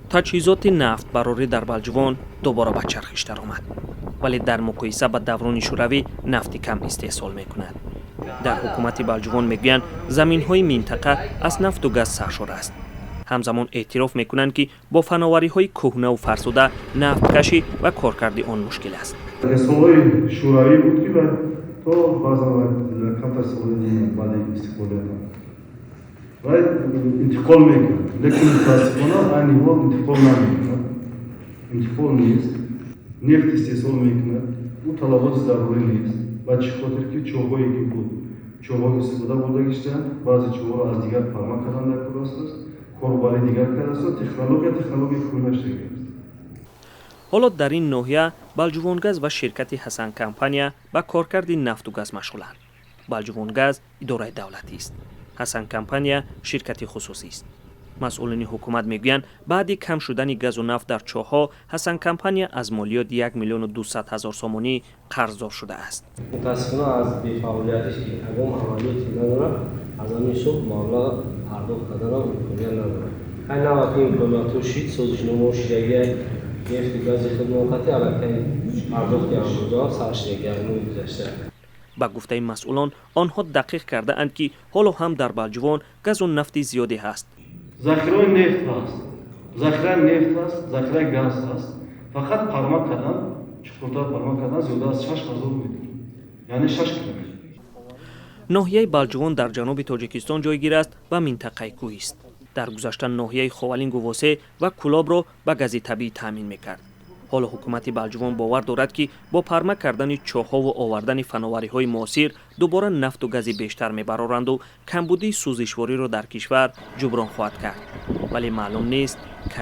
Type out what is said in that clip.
تجهیزات نفتبراری در بلجوان دوباره به چرخش درآمد، ولی در مقایسه با دوران شوروی نفت کم استحصال میکند. در حکومت بلجوان میگویند زمین‌های منطقه از نفت و گاز سرشار است. همزمان اعتراف میکنند که با فناوری‌های کهنه و فرسوده نفت کشی و کارکردی آن مشکل است. سالهای شوروی بود که تو بازم کمتر سالی بعد استفاده و انتقال میکنند، لیکن متاسفانه این حال انتقال نمیکنند. انتقال نیست، نفت استحصال میکنند، او طلبات ضروری نیست. و چه خاطر که چوبایی که بود چوبا استفاده بوده گشتند، بعضی چوبا از دیگر پرما کردن در کلاس است، کاربری دیگر کرده است، تکنولوژی خونش دیگر است. حالا در این ناحیه بلجوانگاز و شرکت حسن کمپانیا با کارکرد نفت و گاز مشغولند. بلجوانگاز اداره دولتی است. حسن کمپانیا شرکت خصوصی است. مسئولین حکومت میگویند بعد کم شدن گاز و نفت در چاه‌ها حسن کمپانیا از مالیات 1,200,000 سومانی قرضدار شده است. متاسفانه از بی‌فعالیتش که اقام عملیاتی نداره، از همین صبح مبلغ پرداخت کردن امکانیت نداره. این وقتی امکانات شید سازشنامه شیعه نفت گاز خدماتی علاقه پرداخت امروزها سرشتگرمی گذشته. با گفته مسئولان آنها دقیق کرده اند که حالا هم در بلجوان گاز و نفت زیادی هست. ذخیره نفت هست، ذخیره گاز هست. فقط پرما کردن، چقدر پرما کردن زیاده از 6,000 متر، یعنی 6 کیلومتر. ناحیه بلجوان در جنوب تاجیکستان جایگیر است و منطقه کوهی است. در گذشته ناحیه خوالینگ و واسه و کولاب را به گاز طبیعی تامین میکرد. حالا حکومت بلجوان باور دارد که با پرما کردن چاه‌ها و آوردن فناوری‌های معاصر دوباره نفت و گاز بیشتر میبرارند و کمبودی سوزشواری را در کشور جبران خواهد کرد، ولی معلوم نیست کی.